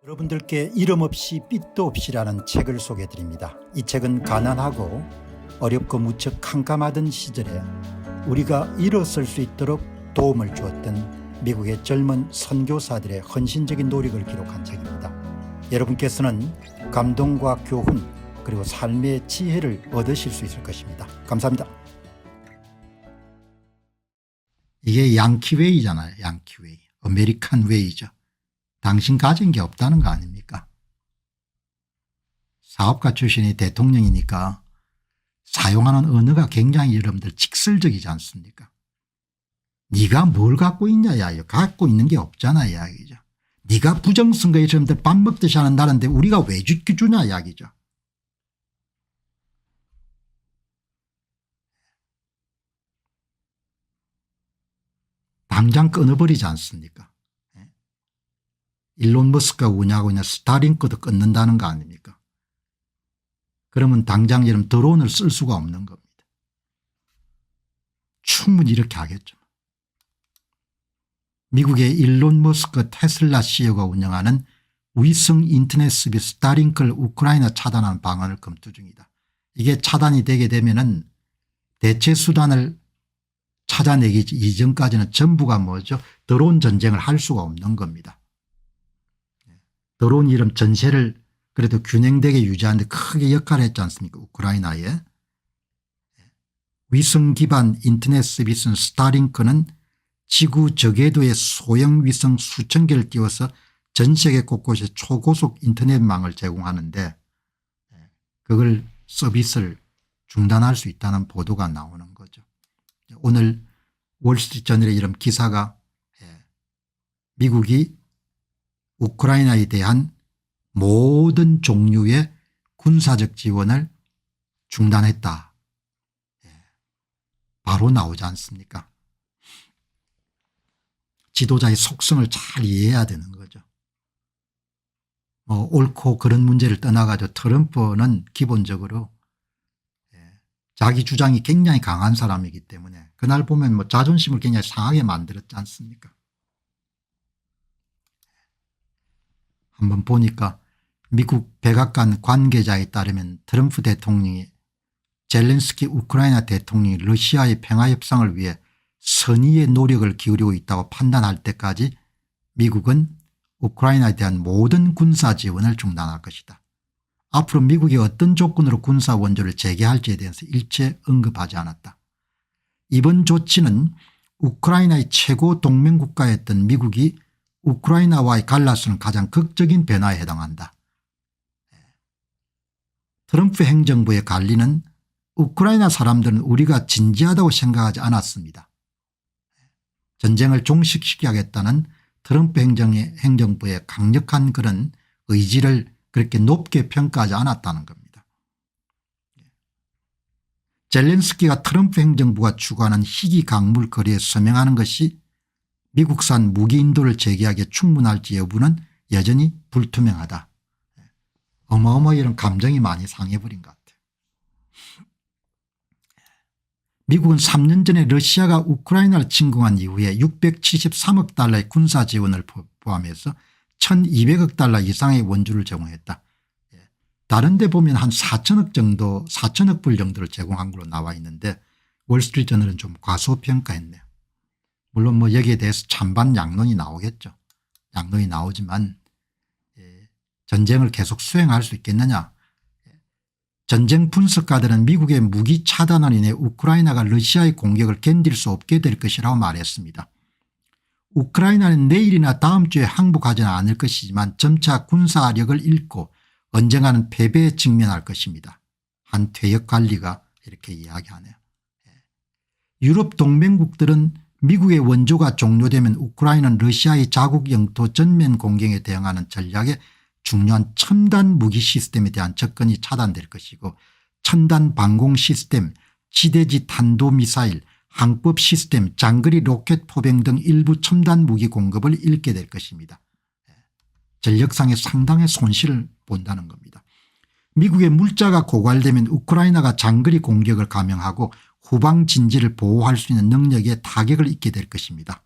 여러분들께 이름 없이 빛도 없이라는 책을 소개해 드립니다. 이 책은 가난하고 어렵고 무척 캄캄하던 시절에 우리가 일어설 수 있도록 도움을 주었던 미국의 젊은 선교사들의 헌신적인 노력을 기록한 책입니다. 여러분께서는 감동과 교훈 그리고 삶의 지혜를 얻으실 수 있을 것입니다. 감사합니다. 이게 양키웨이잖아요. 양키웨이. 아메리칸 웨이죠. 당신 가진 게 없다는 거 아닙니까? 사업가 출신이 대통령이니까 사용하는 언어가 굉장히 여러분들 직설적이지 않습니까? 네가 뭘 갖고 있냐 야 갖고 있는 게 없잖아 이야기죠. 네가 부정선거에 여러분들 밥 먹듯이 하는 나라인데 우리가 왜 주냐 이야기죠. 당장 끊어버리지 않습니까? 일론 머스크가 운영하고 있는 스타링크도 끊는다는 거 아닙니까? 그러면 당장 여러분 드론을 쓸 수가 없는 겁니다. 충분히 이렇게 하겠죠. 미국의 일론 머스크 테슬라 CEO가 운영하는 위성 인터넷 서비스 스타링크를 우크라이나 차단하는 방안을 검토 중이다. 이게 차단이 되게 되면은 대체 수단을 찾아내기 이전까지는 전부가 뭐죠? 드론 전쟁을 할 수가 없는 겁니다. 드론 이름 전세를 그래도 균형되게 유지하는 데 크게 역할을 했지 않습니까? 우크라이나에. 위성 기반 인터넷 서비스는 스타링크는 지구 저궤도에 소형 위성 수천 개를 띄워서 전 세계 곳곳에 초고속 인터넷망을 제공하는데 그걸 서비스를 중단할 수 있다는 보도가 나오는 거죠. 오늘 월스트리트저널의 이런 기사가 미국이 우크라이나에 대한 모든 종류의 군사적 지원을 중단했다. 바로 나오지 않습니까? 지도자의 속성을 잘 이해해야 되는 거죠. 옳고 그런 문제를 떠나가지고 트럼프는 기본적으로 자기 주장이 굉장히 강한 사람이기 때문에 그날 보면 자존심을 굉장히 상하게 만들었지 않습니까? 한번 보니까 미국 백악관 관계자에 따르면 트럼프 대통령이 젤렌스키 우크라이나 대통령이 러시아의 평화협상을 위해 선의의 노력을 기울이고 있다고 판단할 때까지 미국은 우크라이나에 대한 모든 군사 지원을 중단할 것이다. 앞으로 미국이 어떤 조건으로 군사 원조를 재개할지에 대해서 일체 언급하지 않았다. 이번 조치는 우크라이나의 최고 동맹국가였던 미국이 우크라이나와의 갈라서는 가장 극적인 변화에 해당한다. 트럼프 행정부의 관리는 우크라이나 사람들은 우리가 진지하다고 생각하지 않았습니다. 전쟁을 종식시켜야겠다는 트럼프 행정부의 강력한 그런 의지를 그렇게 높게 평가하지 않았다는 겁니다. 젤렌스키가 트럼프 행정부가 추구하는 희귀 강물 거래에 서명하는 것이 미국산 무기 인도를 재개하기에 충분할지 여부는 여전히 불투명하다. 어마어마한 이런 감정이 많이 상해버린 것 같아요. 미국은 3년 전에 러시아가 우크라이나를 침공한 이후에 673억 달러의 군사 지원을 포함해서 1200억 달러 이상의 원조를 제공했다. 다른 데 보면 한 4천억 정도 4천억 불 정도를 제공한 걸로 나와 있는데 월스트리트저널은 좀 과소평가했네요. 물론 여기에 대해서 찬반 양론이 나오겠죠. 양론이 나오지만 전쟁을 계속 수행할 수 있겠느냐. 전쟁 분석가들은 미국의 무기 차단으로 인해 우크라이나가 러시아의 공격을 견딜 수 없게 될 것이라고 말했습니다. 우크라이나는 내일이나 다음 주에 항복하지는 않을 것이지만 점차 군사력을 잃고 언젠가는 패배에 직면할 것입니다. 한 퇴역 관리가 이렇게 이야기하네요. 유럽 동맹국들은 미국의 원조가 종료되면 우크라이나는 러시아의 자국 영토 전면 공격에 대응하는 전략에 중요한 첨단 무기 시스템에 대한 접근이 차단될 것이고 첨단 방공 시스템, 지대지 탄도미사일, 항법 시스템, 장거리 로켓 포병 등 일부 첨단 무기 공급을 잃게 될 것입니다. 전력상의 상당의 손실을 본다는 겁니다. 미국의 물자가 고갈되면 우크라이나가 장거리 공격을 감행하고 후방 진지를 보호할 수 있는 능력에 타격을 입게 될 것입니다.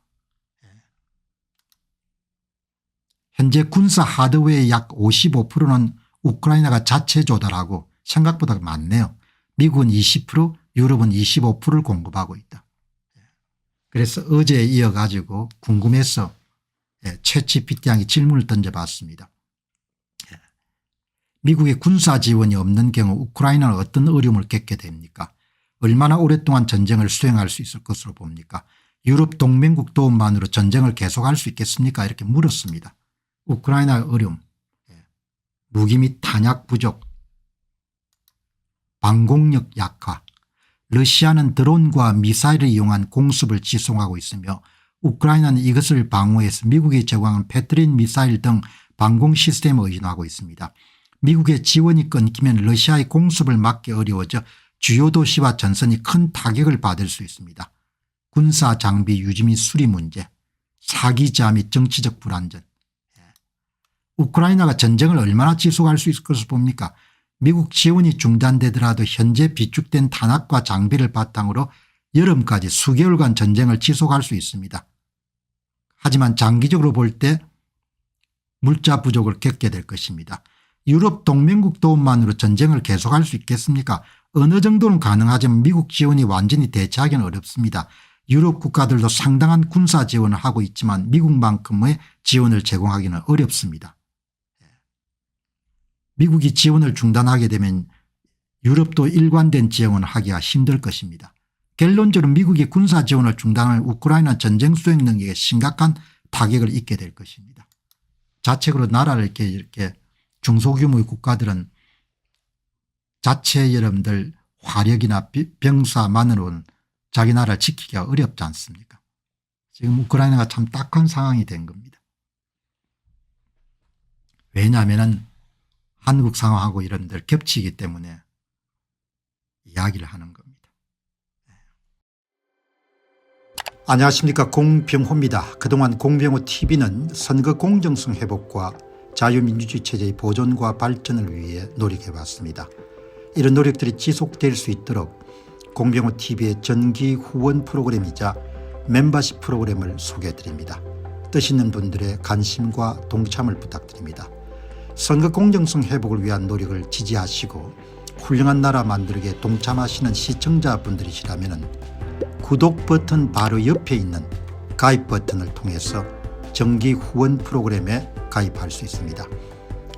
현재 군사 하드웨어의 약 55%는 우크라이나가 자체 조달하고 생각보다 많네요. 미국은 20%, 유럽은 25%를 공급하고 있다. 그래서 어제에 이어가지고 궁금해서 챗GPT에게 질문을 던져봤습니다. 미국의 군사 지원이 없는 경우 우크라이나는 어떤 어려움을 겪게 됩니까? 얼마나 오랫동안 전쟁을 수행할 수 있을 것으로 봅니까? 유럽 동맹국 도움만으로 전쟁을 계속할 수 있겠습니까? 이렇게 물었습니다. 우크라이나의 어려움, 무기 및 탄약 부족, 방공력 약화, 러시아는 드론과 미사일을 이용한 공습을 지속하고 있으며 우크라이나는 이것을 방어해서 미국이 제공한 패트린 미사일 등 방공 시스템을 의존하고 있습니다. 미국의 지원이 끊기면 러시아의 공습을 막기 어려워져 주요 도시와 전선이 큰 타격을 받을 수 있습니다. 군사 장비 유지 및 수리 문제, 사기자 및 정치적 불안전. 우크라이나가 전쟁을 얼마나 지속할 수 있을 것을 봅니까? 미국 지원이 중단되더라도 현재 비축된 탄약과 장비를 바탕으로 여름까지 수개월간 전쟁을 지속할 수 있습니다. 하지만 장기적으로 볼 때 물자 부족을 겪게 될 것입니다. 유럽 동맹국 도움만으로 전쟁을 계속할 수 있겠습니까? 어느 정도는 가능하지만 미국 지원이 완전히 대체하기는 어렵습니다. 유럽 국가들도 상당한 군사 지원을 하고 있지만 미국만큼의 지원을 제공하기는 어렵습니다. 미국이 지원을 중단하게 되면 유럽도 일관된 지원을 하기가 힘들 것입니다. 결론적으로 미국이 군사 지원을 중단하면 우크라이나 전쟁 수행 능력에 심각한 타격을 입게 될 것입니다. 자체적으로 나라를 이렇게 중소규모의 국가들은 자체 여러분들 화력이나 병사만으로는 자기 나라를 지키기가 어렵지 않습니까? 지금 우크라이나가 참 딱한 상황이 된 겁니다. 왜냐하면 한국 상황하고 이런 데 겹치기 때문에 이야기를 하는 겁니다. 안녕하십니까, 공병호입니다. 그동안 공병호TV는 선거 공정성 회복과 자유민주주의 체제의 보존과 발전을 위해 노력해왔습니다. 이런 노력들이 지속될 수 있도록 공병호TV의 정기 후원 프로그램이자 멤버십 프로그램을 소개해드립니다. 뜻 있는 분들의 관심과 동참을 부탁드립니다. 선거 공정성 회복을 위한 노력을 지지하시고 훌륭한 나라 만들기에 동참하시는 시청자분들이시라면 구독 버튼 바로 옆에 있는 가입 버튼을 통해서 정기 후원 프로그램에 가입할 수 있습니다.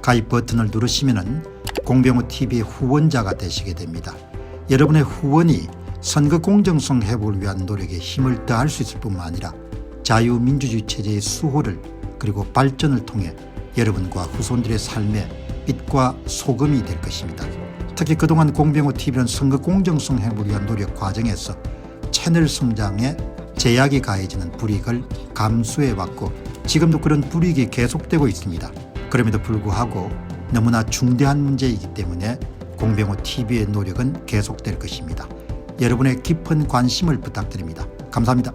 가입 버튼을 누르시면 공병호TV의 후원자가 되시게 됩니다. 여러분의 후원이 선거 공정성 회복을 위한 노력에 힘을 더할 수 있을 뿐만 아니라 자유민주주의 체제의 수호를 그리고 발전을 통해 여러분과 후손들의 삶에 빛과 소금이 될 것입니다. 특히 그동안 공병호TV는 선거 공정성 회복을 위한 노력 과정에서 채널 성장에 제약이 가해지는 불이익을 감수해왔고 지금도 그런 불이익이 계속되고 있습니다. 그럼에도 불구하고 너무나 중대한 문제이기 때문에 공병호TV의 노력은 계속될 것입니다. 여러분의 깊은 관심을 부탁드립니다. 감사합니다.